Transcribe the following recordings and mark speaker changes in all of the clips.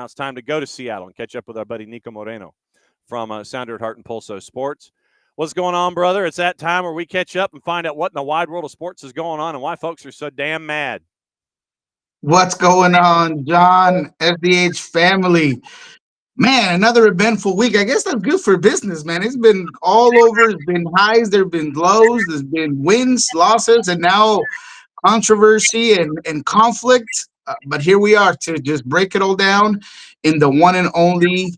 Speaker 1: now it's time to go to Seattle and catch up with our buddy Nico Moreno from Sounder at Heart and Pulso Sports. What's going on, brother? It's that time where we catch up and find out what in the wide world of sports is going on and why folks are so damn mad.
Speaker 2: What's going on, John? SDH family. Man, another eventful week. I guess that's good for business, man. It's been all over. It's been highs, there have been lows, there's been wins, losses, and now controversy and conflict. But here we are to just break it all down in the one and only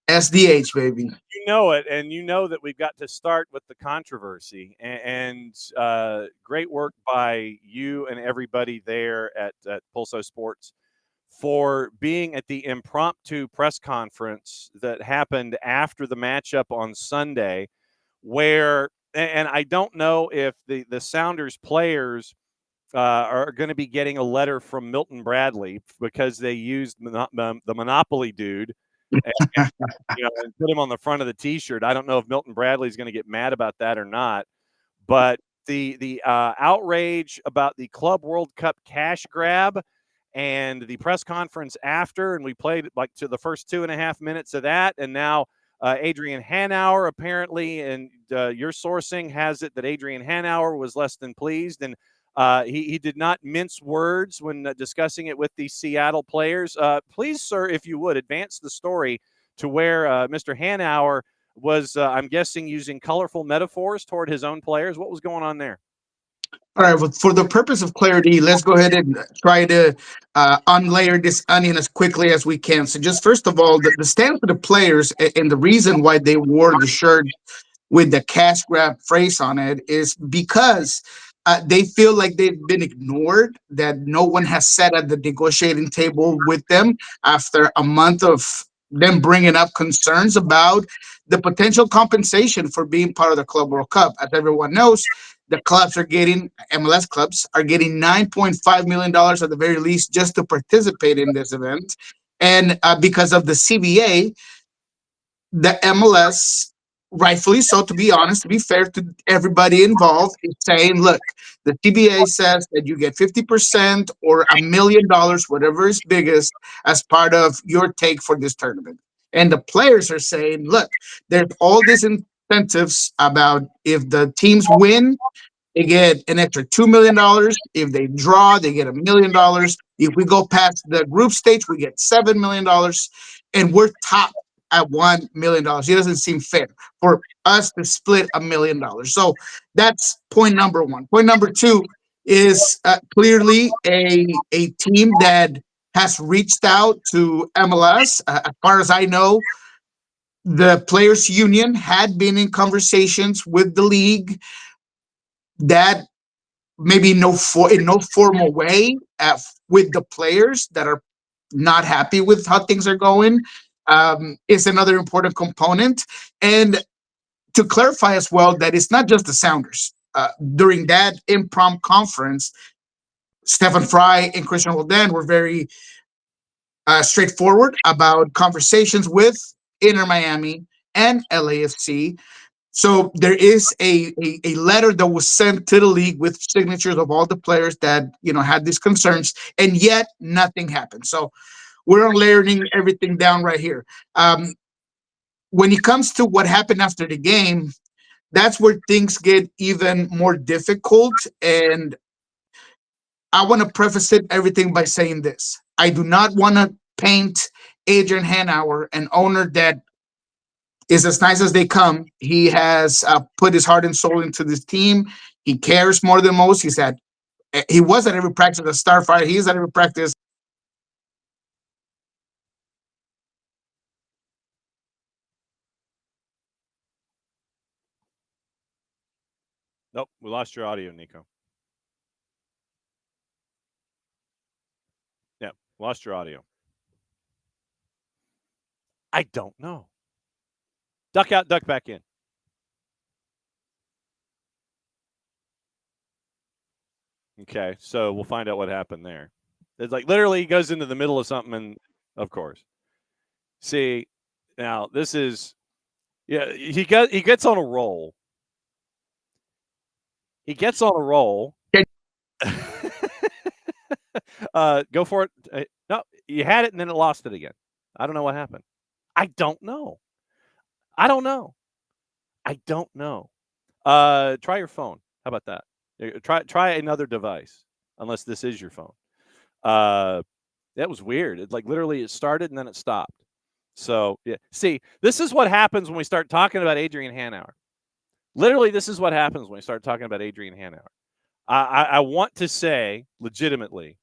Speaker 2: SDH, baby.
Speaker 1: You know it, and you know that we've got to start with the controversy. And great work by you and everybody there at Pulso Sports for being at the impromptu press conference that happened after the matchup on Sunday, where, and I don't know if the Sounders players are going to be getting a letter from Milton Bradley because they used the Monopoly dude and put him on the front of the T-shirt. I don't know if Milton Bradley is going to get mad about that or not, but the outrage about the Club World Cup cash grab and the press conference after, and we played like to the first 2.5 minutes of that, and now Adrian Hanauer apparently, and your sourcing has it that Adrian Hanauer was less than pleased, and he did not mince words when discussing it with the Seattle players. Please, sir, if you would, advance the story to where Mr. Hanauer was, I'm guessing, using colorful metaphors toward his own players. What was going on there?
Speaker 2: All right, well, for the purpose of clarity, let's go ahead and try to unlayer this onion as quickly as we can. So just first of all, the stance of the players and the reason why they wore the shirt with the cash grab phrase on it is because they feel like they've been ignored, that no one has sat at the negotiating table with them after a month of them bringing up concerns about the potential compensation for being part of the Club World Cup. As everyone knows, the clubs are getting, MLS clubs are getting $9.5 million at the very least just to participate in this event. And because of the CBA, the MLS, rightfully so, to be honest, to be fair to everybody involved, is saying, look, the CBA says that you get 50% or $1 million, whatever is biggest, as part of your take for this tournament. And the players are saying, look, there's all these incentives about if the teams win, they get an extra $2 million. If they draw, they get $1 million. If we go past the group stage, we get $7 million, and we're top at $1 million. It doesn't seem fair for us to split $1 million. So that's point number one. Point number two is clearly a team that has reached out to MLS. As far as I know, the players union had been in conversations with the league that maybe in no formal way with the players that are not happy with how things are going, is another important component. And to clarify as well, that it's not just the Sounders. During that impromptu conference, Stefan Fry and Christian Roldan were very straightforward about conversations with Inter Miami and LAFC. So there is a letter that was sent to the league with signatures of all the players that had these concerns, and yet nothing happened. So we're layering everything down right here. When it comes to what happened after the game, that's where things get even more difficult. And I want to preface everything by saying this: I do not want to paint Adrian Hanauer, an owner that is as nice as they come. He has put his heart and soul into this team. He cares more than most. He was at every practice at Starfire. He is at every practice.
Speaker 1: Nope, we lost your audio, Nico. Yeah, lost your audio. I don't know. Duck out, duck back in. Okay, so we'll find out what happened there. It's like literally he goes into the middle of something, and of course. See, now this is, yeah, he gets on a roll. He gets on a roll. Go for it. No, you had it and then it lost it again. I don't know what happened. I don't know. I don't know. I don't know. Try your phone. How about that? Try another device, unless this is your phone. That was weird. It like literally it started and then it stopped. So yeah. See, this is what happens when we start talking about Adrian Hanauer. Literally, this is what happens when we start talking about Adrian Hanauer. I want to say legitimately,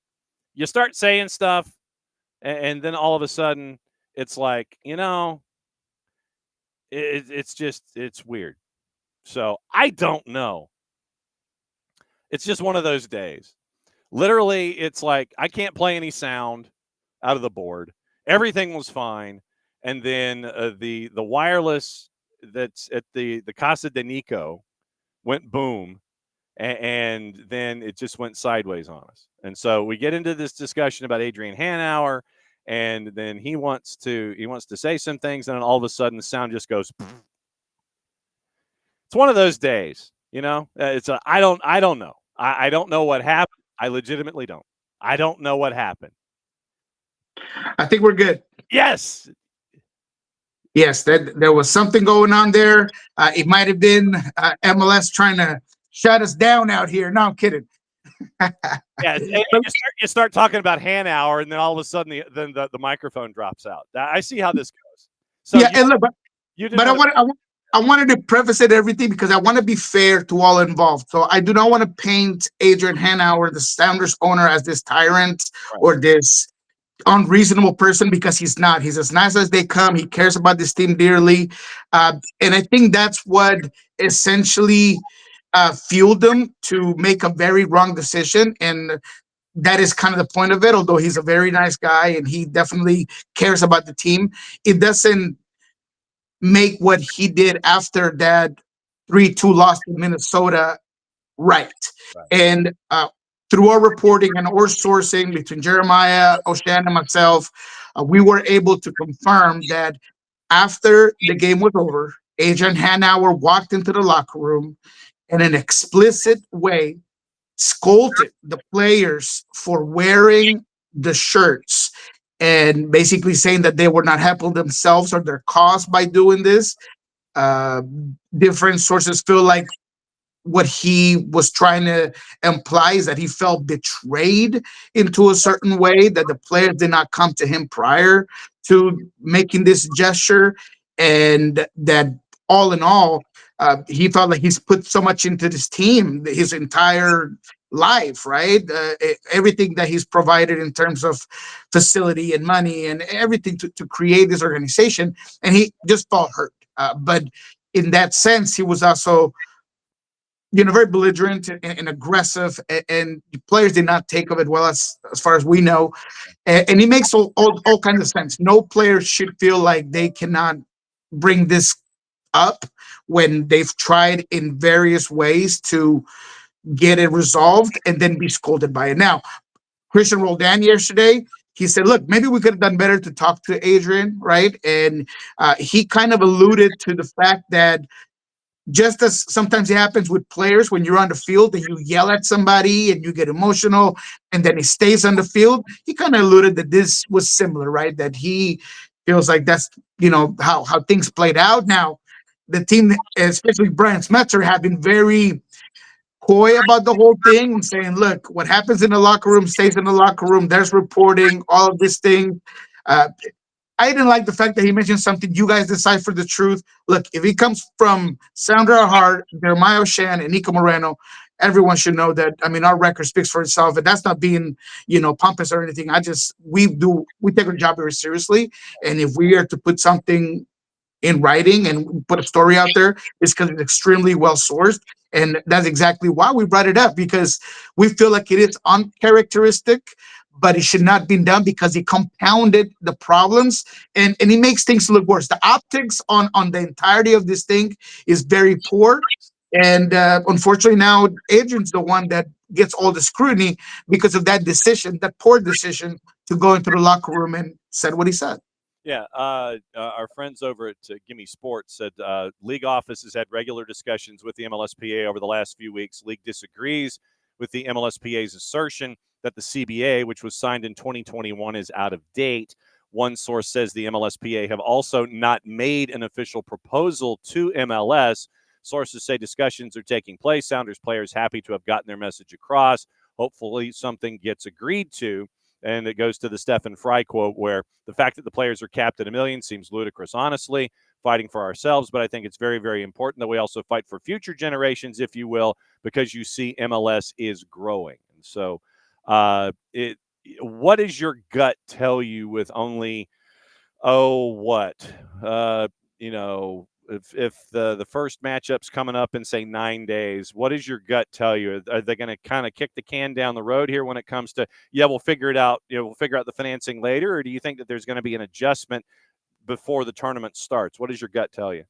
Speaker 1: you start saying stuff, and then all of a sudden, it's like it's weird. So I don't know. It's just one of those days. Literally, it's like I can't play any sound out of the board. Everything was fine, and then the wireless that's at the Casa de Nico went boom, and then it just went sideways on us. And so we get into this discussion about Adrian Hanauer, and then he wants to say some things, and then all of a sudden the sound just goes. It's one of those days, It's I don't know. I don't know what happened. I legitimately don't. I don't know what happened.
Speaker 2: I think we're good.
Speaker 1: Yes.
Speaker 2: Yes, that there was something going on there. It might have been MLS trying to shut us down out here. No, I'm kidding.
Speaker 1: Yeah, and you start talking about Hanauer, and then all of a sudden the microphone drops out. I see how this goes. So
Speaker 2: Yeah, and look,
Speaker 1: you didn't
Speaker 2: but I wanted to preface it everything because I want to be fair to all involved. So I do not want to paint Adrian Hanauer, the Sounders owner, as this tyrant or this unreasonable person, because he's not. He's as nice as they come. He cares about this team dearly, and I think that's what essentially fueled them to make a very wrong decision. And that is kind of the point of it. Although he's a very nice guy and he definitely cares about the team, it doesn't make what he did after that 3-2 loss to Minnesota right. And through our reporting and our sourcing between Jeremiah, O'Shan, and myself, we were able to confirm that after the game was over, Adrian Hanauer walked into the locker room in an explicit way, scolded the players for wearing the shirts and basically saying that they were not helping themselves or their cause by doing this. Uh, Different sources feel like what he was trying to imply is that he felt betrayed into a certain way, that the players did not come to him prior to making this gesture, and that all in all, he felt like he's put so much into this team, his entire life, right? Everything that he's provided in terms of facility and money and everything to create this organization, and he just felt hurt. But in that sense, he was also very belligerent and aggressive, and the players did not take of it well, as far as we know. And it makes all kinds of sense. No player should feel like they cannot bring this up when they've tried in various ways to get it resolved and then be scolded by it. Now, Christian Roldan yesterday, he said, look, maybe we could have done better to talk to Adrian, right? And he kind of alluded to the fact that just as sometimes it happens with players when you're on the field and you yell at somebody and you get emotional and then he stays on the field, he kind of alluded that this was similar, right? That he feels like that's how things played out. Now, the team, especially Brian Smetzer, have been very coy about the whole thing and saying, look, what happens in the locker room stays in the locker room. There's reporting, all of this thing. Uh, I didn't like the fact that he mentioned something. You guys decipher the truth. Look, if it comes from Sandra Hart, Jeremiah O'Shan, and Nico Moreno, everyone should know that. I mean, our record speaks for itself, and that's not being, pompous or anything. We take our job very seriously, and if we are to put something in writing and put a story out there, it's because it's extremely well sourced. And that's exactly why we brought it up, because we feel like it is uncharacteristic, but it should not be done because it compounded the problems and it makes things look worse. The optics on the entirety of this thing is very poor. And unfortunately, now Adrian's the one that gets all the scrutiny because of that decision, that poor decision to go into the locker room and said what he said.
Speaker 1: Yeah, our friends over at Gimme Sports said league office has had regular discussions with the MLSPA over the last few weeks. League disagrees with the MLSPA's assertion that the CBA, which was signed in 2021, is out of date. one source says the MLSPA have also not made an official proposal to MLS. Sources say discussions are taking place. Sounders players happy to have gotten their message across. Hopefully something gets agreed to. And it goes to the Stephen Fry quote, where the fact that the players are capped at $1 million seems ludicrous, honestly, fighting for ourselves. But I think it's very, very important that we also fight for future generations, if you will, because you see MLS is growing. And so what does your gut tell you with only, you know, if the first matchup's coming up in, say, 9 days, what does your gut tell you? Are they going to kind of kick the can down the road here when it comes to, we'll figure it out, we'll figure out the financing later? Or do you think that there's going to be an adjustment before the tournament starts? What does your gut tell you?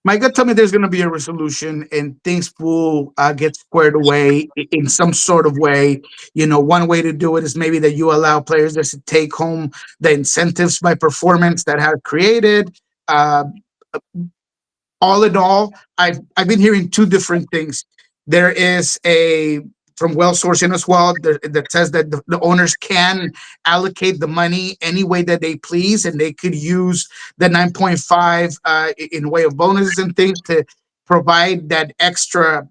Speaker 2: My gut tell me there's going to be a resolution and things will get squared away in some sort of way. One way to do it is maybe that you allow players just to take home the incentives by performance that have created. Uh, all in all, I've been hearing two different things. There is a from well sourcing as well that says that the owners can allocate the money any way that they please, and they could use the 9.5 in way of bonuses and things to provide that extra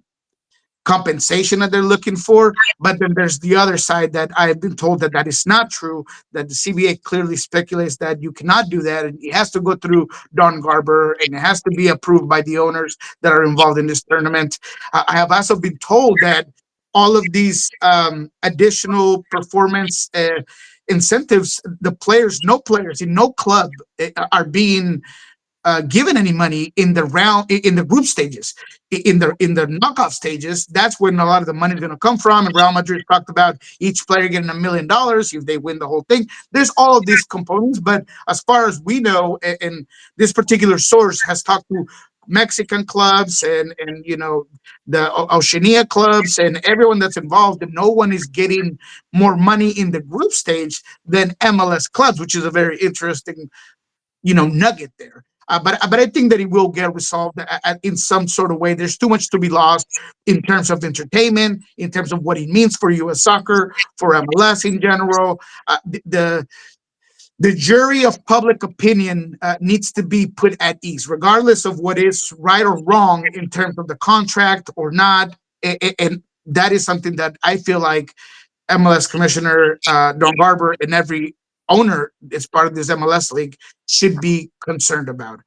Speaker 2: compensation that they're looking for. But then there's the other side that I've been told that is not true, that the CBA clearly speculates that you cannot do that. And it has to go through Don Garber and it has to be approved by the owners that are involved in this tournament. I have also been told that all of these additional performance incentives, no players in no club are being given any money in the group stages, in the knockout stages. That's when a lot of the money is going to come from. And Real Madrid talked about each player getting $1 million if they win the whole thing. There's all of these components, but as far as we know, and this particular source has talked to Mexican clubs and the Oceania clubs and everyone that's involved, and no one is getting more money in the group stage than MLS clubs, which is a very interesting nugget there. But I think that it will get resolved in some sort of way. There's too much to be lost in terms of entertainment, in terms of what it means for U.S. soccer, for MLS in general. The jury of public opinion needs to be put at ease, regardless of what is right or wrong in terms of the contract or not. And that is something that I feel like MLS Commissioner Don Garber and every owner as part of this MLS league should be concerned about.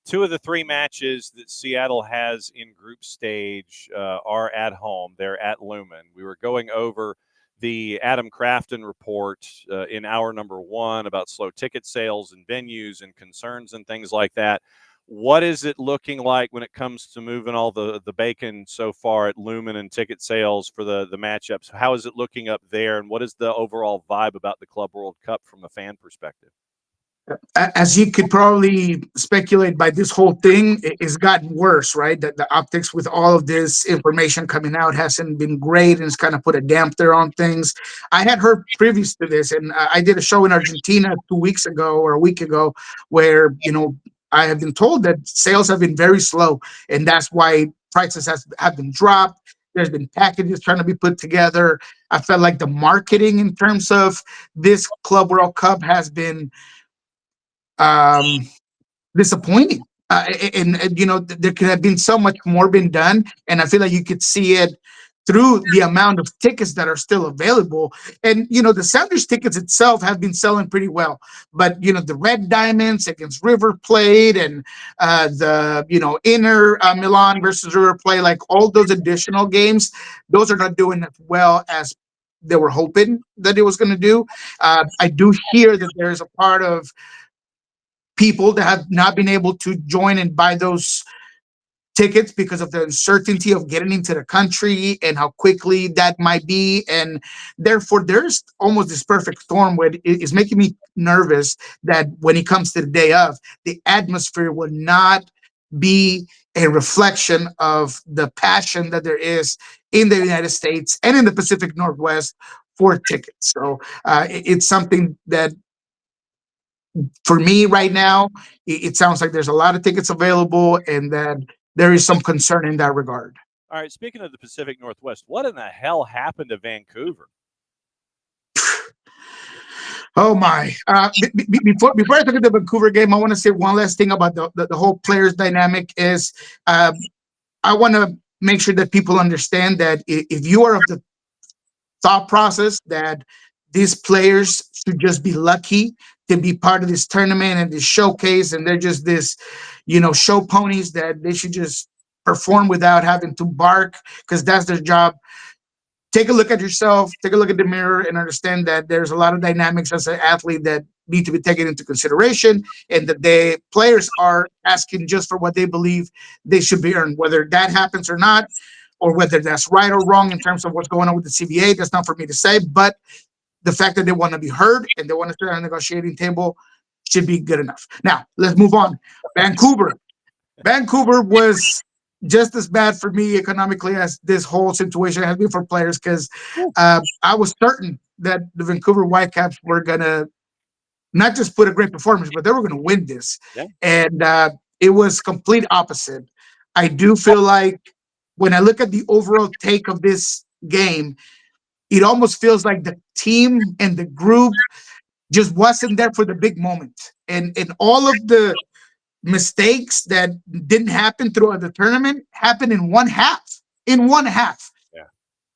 Speaker 1: 2 of the 3 matches that Seattle has in group stage are at home. They're at Lumen. We were going over the Adam Crafton report in hour number 1 about slow ticket sales and venues and concerns and things like that. What is it looking like when it comes to moving all the bacon so far at Lumen and ticket sales for the matchups? How is it looking up there, and what is the overall vibe about the Club World Cup from a fan perspective?
Speaker 2: As you could probably speculate by this whole thing, it's gotten worse, right? The optics with all of this information coming out hasn't been great, and it's kind of put a damper on things. I had heard previous to this, and I did a show in Argentina 2 weeks ago or a week ago where, I have been told that sales have been very slow, and that's why prices have been dropped. There's been packages trying to be put together. I felt like the marketing in terms of this Club World Cup has been disappointing. And there could have been so much more been done, and I feel like you could see it through the amount of tickets that are still available. And the Sounders tickets itself have been selling pretty well, but the Red Diamonds against River Plate and the Inter Milan versus River Plate, like all those additional games, those are not doing as well as they were hoping that it was going to do. I do hear that there's a part of people that have not been able to join and buy those tickets because of the uncertainty of getting into the country and how quickly that might be. And therefore, there's almost this perfect storm where it is making me nervous that when it comes to the day of, the atmosphere will not be a reflection of the passion that there is in the United States and in the Pacific Northwest for tickets. So it's something that, for me right now, it sounds like there's a lot of tickets available and that there is some concern in that regard.
Speaker 1: All right, speaking of the Pacific Northwest, what in the hell happened to Vancouver?
Speaker 2: Oh my! Before I look at the Vancouver game, I want to say one last thing about the whole players dynamic. Is uh, I want to make sure that people understand that if you are of the thought process that these players should just be lucky to be part of this tournament and this showcase, and they're just this, show ponies that they should just perform without having to bark because that's their job. Take a look at yourself, take a look at the mirror, and understand that there's a lot of dynamics as an athlete that need to be taken into consideration, and that the players are asking just for what they believe they should be earned. Whether that happens or not, or whether that's right or wrong in terms of what's going on with the CBA, that's not for me to say. But the fact that they want to be heard and they want to sit at a negotiating table should be good enough. Now, let's move on. Vancouver. Vancouver was just as bad for me economically as this whole situation has been for players because I was certain that the Vancouver Whitecaps were going to not just put a great performance, but they were going to win this.
Speaker 1: Yeah.
Speaker 2: And it was complete opposite. I do feel like when I look at the overall take of this game, it almost feels like the team and the group just wasn't there for the big moment. And all of the mistakes that didn't happen throughout the tournament happened in one half. In one half.
Speaker 1: Yeah.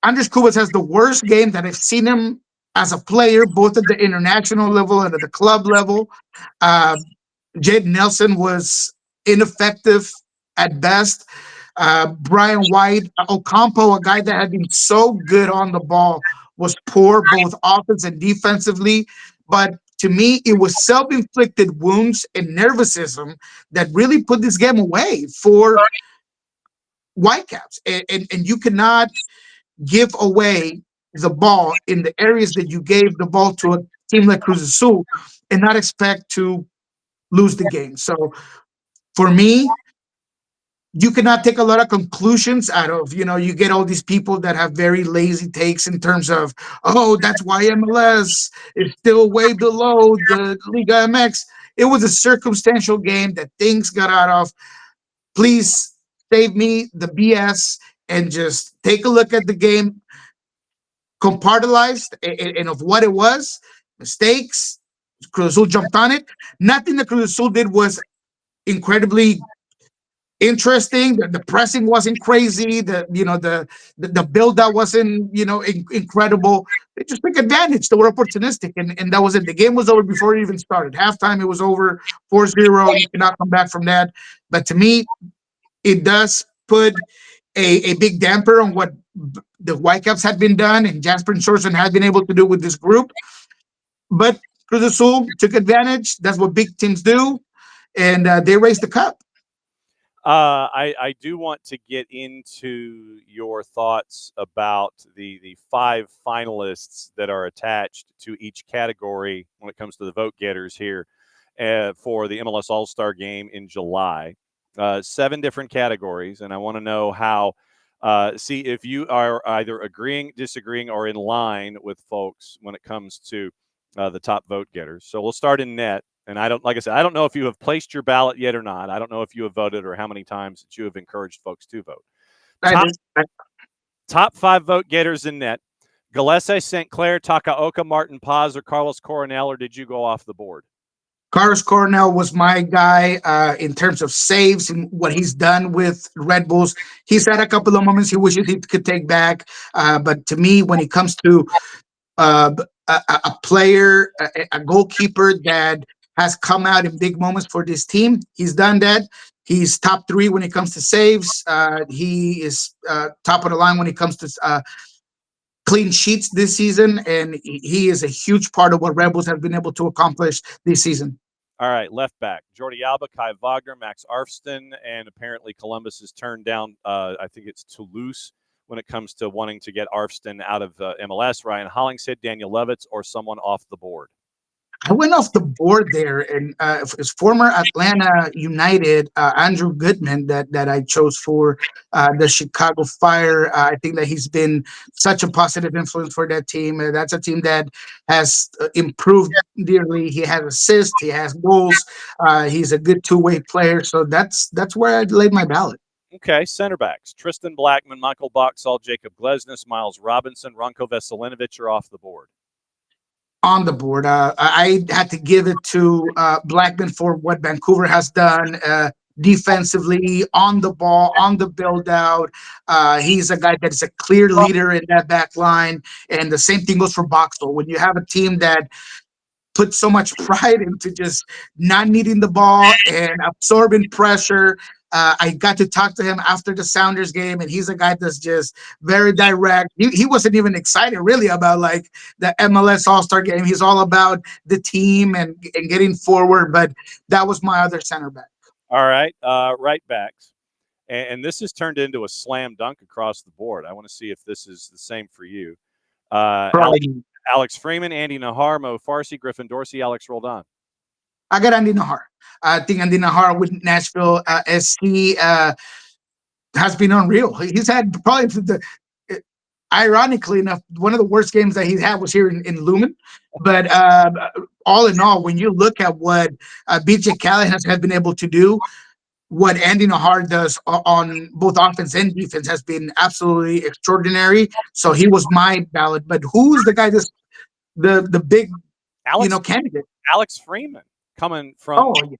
Speaker 2: Andres Cubas has the worst game that I've seen him as a player, both at the international level and at the club level. Uh, Jade Nelson was ineffective at best. Brian White, Ocampo, a guy that had been so good on the ball, was poor both offense and defensively. But to me, it was self-inflicted wounds and nervosism that really put this game away for Whitecaps. And you cannot give away the ball in the areas that you gave the ball to a team like Cruz Azul and not expect to lose the game. So for me, you cannot take a lot of conclusions out of, you get all these people that have very lazy takes in terms of, oh, that's why MLS is still way below the Liga MX. It was a circumstantial game that things got out of. Please save me the BS and just take a look at the game, compartmentalized and of what it was, mistakes. Cruz Azul jumped on it. Nothing that Cruz Azul did was incredibly interesting. The pressing wasn't crazy. The build up wasn't incredible. They just took advantage. They were opportunistic, and that was it. The game was over before it even started. Halftime, it was over 4-0. You cannot come back from that. But to me, it does put a big damper on what the Whitecaps had been done and Jasper and Sorsen had been able to do with this group. But Cruz Azul took advantage. That's what big teams do, and they raised the cup.
Speaker 1: I do want to get into your thoughts about the 5 finalists that are attached to each category when it comes to the vote getters here for the MLS All-Star Game in July. 7 different categories, and I want to know how. See if you are either agreeing, disagreeing, or in line with folks when it comes to the top vote getters. So we'll start in net. And like I said, I don't know if you have placed your ballot yet or not. I don't know if you have voted or how many times that you have encouraged folks to vote. Top 5 vote getters in net: Gillespie, St. Clair, Takaoka, Martin Paz, or Carlos Coronel, or did you go off the board?
Speaker 2: Carlos Coronel was my guy in terms of saves and what he's done with Red Bulls. He's had a couple of moments he wishes he could take back. But to me, when it comes to a player, a goalkeeper that has come out in big moments for this team, he's done that. He's top 3 when it comes to saves. He is top of the line when it comes to clean sheets this season, and he is a huge part of what Red Bulls have been able to accomplish this season.
Speaker 1: All right, left back: Jordi Alba, Kai Wagner, Max Arfston, and apparently Columbus has turned down, I think it's Toulouse, when it comes to wanting to get Arfston out of MLS. Ryan Hollingshead, Daniel Levitz, or someone off the board?
Speaker 2: I went off the board there, and it's former Atlanta United Andrew Goodman that I chose for the Chicago Fire. I think that he's been such a positive influence for that team. That's a team that has improved dearly. He has assists, he has goals. He's a good two-way player, so that's where I laid my ballot.
Speaker 1: Okay, center backs: Tristan Blackman, Michael Boxall, Jacob Glesnes, Miles Robinson, Ranko Veselinovic are off the board.
Speaker 2: on the board. I had to give it to Blackman for what Vancouver has done defensively, on the ball, on the build out. He's a guy that is a clear leader in that back line. And the same thing goes for Boxel. When you have a team that put so much pride into just not needing the ball and absorbing pressure. I got to talk to him after the Sounders game, and he's a guy that's just very direct. He wasn't even excited really about like the MLS All Star game. He's all about the team and getting forward. But that was my other center back.
Speaker 1: All right, right backs. And this has turned into a slam dunk across the board. I want to see if this is the same for you. Alex Freeman, Andy Nahar, Mo Farsi, Griffin Dorsey, Alex Roldan.
Speaker 2: I got Andy Nahar. I think Andy Nahar with Nashville SC has been unreal. He's had probably ironically enough, one of the worst games that he had was here in Lumen. But all in all, when you look at what BJ Callahan has been able to do, what Andy Nahar does on both offense and defense has been absolutely extraordinary. So he was my ballot. But who's the guy that's the big candidate?
Speaker 1: Alex Freeman coming from
Speaker 2: yeah.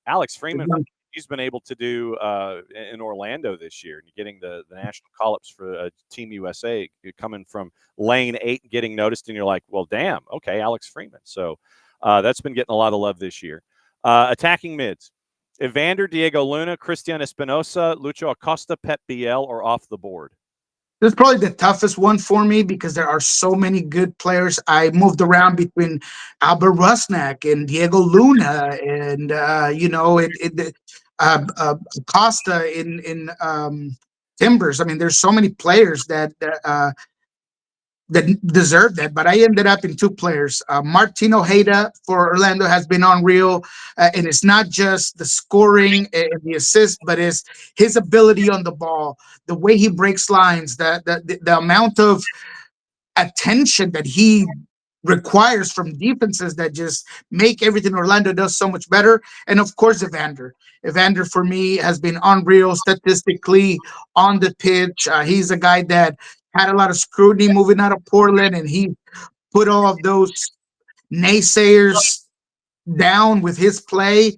Speaker 1: Alex Freeman. He's been able to do in Orlando this year, and getting the national call-ups for Team USA, coming from lane 8 and getting noticed, and you're like, well, damn, okay, Alex Freeman. So that's been getting a lot of love this year. Attacking mids. Evander, Diego Luna, Cristian Espinosa, Lucho Acosta, Pep Biel, or off the board?
Speaker 2: This is probably the toughest one for me because there are so many good players. I moved around between Albert Rusnak and Diego Luna, and Acosta in Timbers. I mean, there's so many players that deserve that, but I ended up in 2 players. Martin Ojeda for Orlando has been unreal, and it's not just the scoring and the assist, but it's his ability on the ball, the way he breaks lines, the amount of attention that he requires from defenses that just make everything Orlando does so much better. And of course, Evander. Evander for me has been unreal statistically on the pitch. He's a guy that had a lot of scrutiny moving out of Portland, and he put all of those naysayers down with his play.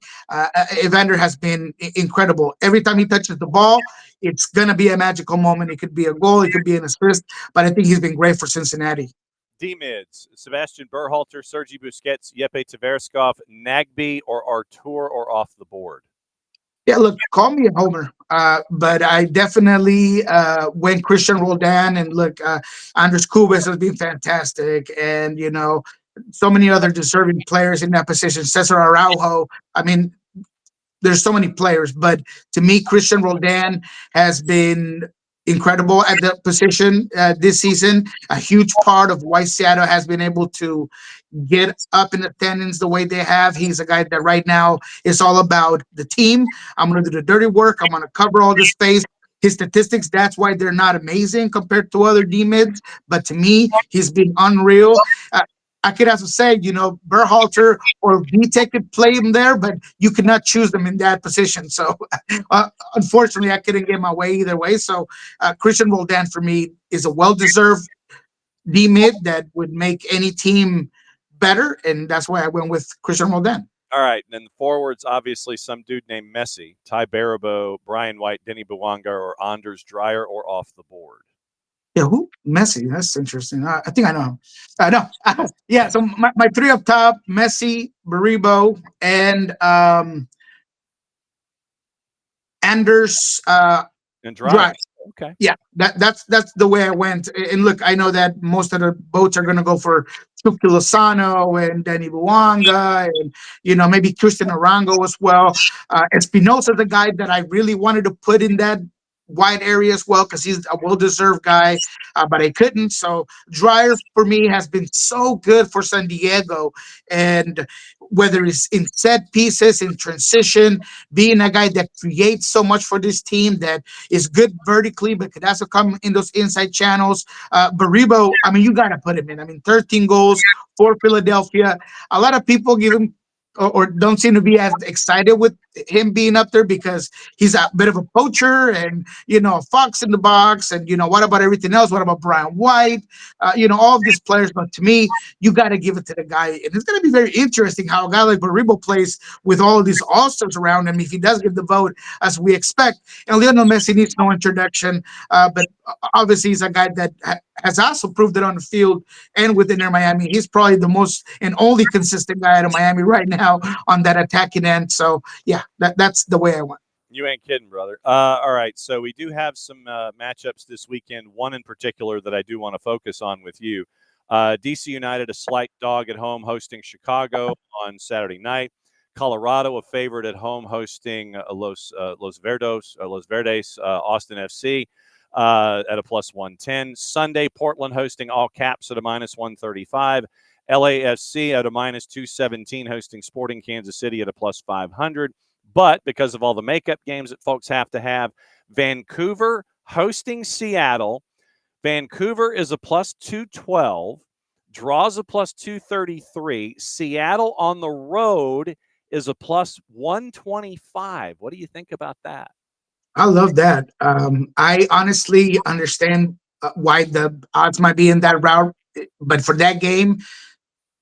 Speaker 2: Evander has been incredible. Every time he touches the ball, it's going to be a magical moment. It could be a goal, it could be an assist, but I think he's been great for Cincinnati.
Speaker 1: D-mids, Sebastian Berhalter, Sergi Busquets, Yepe Tverskov, Nagbe, or Artur, or off the board?
Speaker 2: Yeah, look, call me a homer, but I definitely went Christian Roldan, and look, Andres Cubas has been fantastic, and so many other deserving players in that position. Cesar Araujo. I mean, there's so many players, but to me, Christian Roldan has been incredible at that position this season. A huge part of why Seattle has been able to get up in attendance the way they have. He's a guy that right now is all about the team. I'm going to do the dirty work. I'm going to cover all the space. His statistics, that's why they're not amazing compared to other D-mids. But to me, he's been unreal. I could also say, Berhalter or Vitek could play him there, but you could not choose them in that position. So, unfortunately, I couldn't get my way either way. So, Christian Roldan for me is a well-deserved D-mid that would make any team better, and that's why I went with Christian Roldan.
Speaker 1: All right, and then the forwards, obviously, some dude named Messi, Ty Barabo, Brian White, Denny Bouanga, or Anders Dreyer, or off the board.
Speaker 2: Yeah, who? Messi. That's interesting. I think I know him. I know. Yeah, so my 3 up top, Messi, Baribo, and Anders
Speaker 1: and Dreyer. Okay.
Speaker 2: Yeah, that's the way I went. And look, I know that most of the votes are going to go for Chucky Lozano and Danny Bouanga and, maybe Christian Arango as well. Espinosa is the guy that I really wanted to put in that wide area as well because he's a well-deserved guy, but I couldn't. So Dreyer for me has been so good for San Diego, and whether it's in set pieces, in transition, being a guy that creates so much for this team, that is good vertically, but could also come in those inside channels. Baribo, I mean, you got to put him in. I mean, 13 goals for Philadelphia. A lot of people give him or don't seem to be as excited with him being up there because he's a bit of a poacher and a fox in the box. And what about everything else? What about Brian White? All of these players. But to me, you got to give it to the guy, and it's going to be very interesting how a guy like Baribo plays with all of these all-stars around him if he does give the vote as we expect. And Lionel Messi needs no introduction, but obviously he's a guy that has also proved it on the field and within Inter Miami. He's probably the most and only consistent guy out of Miami right now on that attacking end. So yeah, that's the way I went.
Speaker 1: You ain't kidding, brother. All right, so we do have some matchups this weekend. One in particular that I do want to focus on with you. DC United, a slight dog at home, hosting Chicago on Saturday night. Colorado, a favorite at home, hosting Los Verdes, Austin FC at a plus 110. Sunday, Portland hosting All Caps at a minus 135. LAFC at a minus 217, hosting Sporting Kansas City at a plus 500. But because of all the makeup games that folks have to have, Vancouver hosting Seattle. Vancouver is a plus 212, draws a plus 233. Seattle on the road is a plus 125. What do you think about that?
Speaker 2: I love that. I honestly understand why the odds might be in that route, but for that game,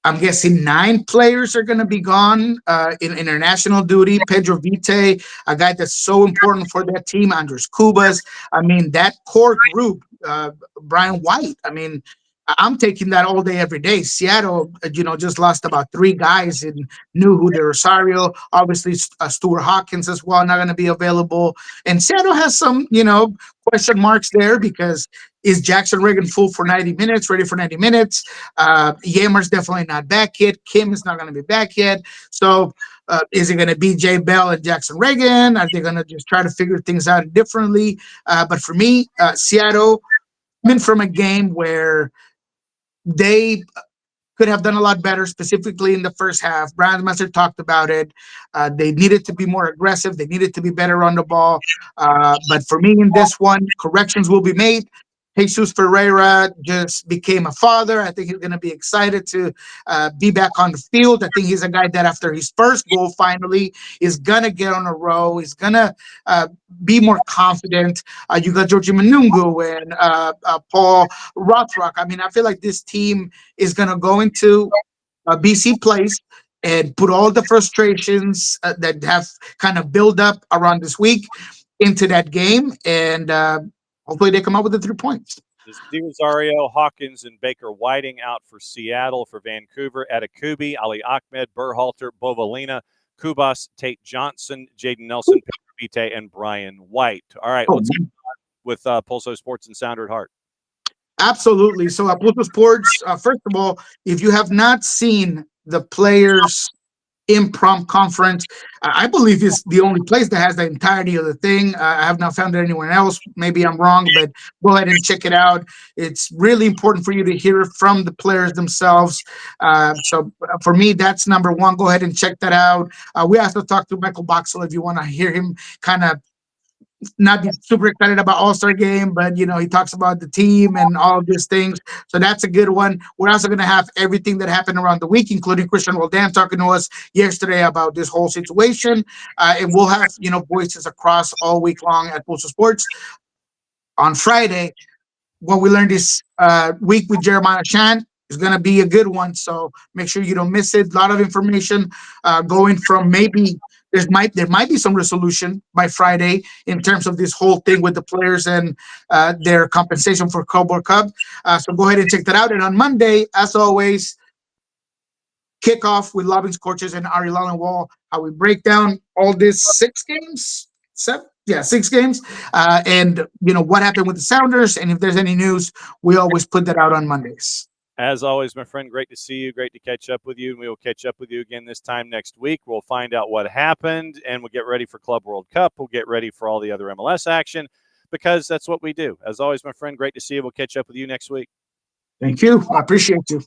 Speaker 2: I'm guessing 9 players are going to be gone in international duty. Pedro Vite, a guy that's so important for that team. Andres Cubas. I mean, that core group, Brian White. I mean, I'm taking that all day, every day. Seattle, just lost about 3 guys and knew who the Rosario. Obviously, Stuart Hawkins as well, not going to be available. And Seattle has some, question marks there because is Jackson Reagan full for 90 minutes, ready for 90 minutes? Yammer's definitely not back yet. Kim is not going to be back yet. So is it going to be Jay Bell and Jackson Reagan? Are they going to just try to figure things out differently? But for me, Seattle, coming from a game where they could have done a lot better, specifically in the first half. Brian Messer talked about it. They needed to be more aggressive. They needed to be better on the ball. But for me in this one, corrections will be made. Jesus Ferreira just became a father. I think he's going to be excited to be back on the field. I think he's a guy that after his first goal finally is going to get on a row. He's going to be more confident. You got Georgie Manungu and Paul Rothrock. I mean, I feel like this team is going to go into BC Place and put all the frustrations that have kind of built up around this week into that game. And hopefully they come up with the 3 points.
Speaker 1: There's Di Rosario, Hawkins, and Baker Whiting out for Seattle. For Vancouver, Atakubi, Ali Ahmed, Berhalter, Bovalina, Kubas, Tate Johnson, Jaden Nelson, Pedro Vite, and Brian White. All right, what's going on with Pulso Sports and Sounder at Heart?
Speaker 2: Absolutely. So at Pulso Sports, first of all, if you have not seen the players' impromptu conference, I believe is the only place that has the entirety of the thing. I have not found it anywhere else. Maybe I'm wrong, but go ahead and check it out. It's really important for you to hear from the players themselves. So for me, that's number one. Go ahead and check that out. We also talked to Michael Boxell if you want to hear him kind of not be super excited about All-Star game, but he talks about the team and all of these things. So that's a good one. We're also going to have everything that happened around the week, including Christian Roldan talking to us yesterday about this whole situation. And we'll have, voices across all week long at Pulso Sports. On Friday, what we learned this week with Jeremiah Shan is going to be a good one. So make sure you don't miss it. A lot of information going from maybe there might be some resolution by Friday in terms of this whole thing with the players and their compensation for Club World Cup. So go ahead and check that out. And on Monday, as always, kick off with Lobbins Coaches and Ari Lallenwall, how we break down all these 6 games, 7. Yeah, 6 games. And, what happened with the Sounders. And if there's any news, we always put that out on Mondays.
Speaker 1: As always, my friend, great to see you. Great to catch up with you. And we will catch up with you again this time next week. We'll find out what happened, and we'll get ready for Club World Cup. We'll get ready for all the other MLS action because that's what we do. As always, my friend, great to see you. We'll catch up with you next week.
Speaker 2: Thank you. I appreciate you.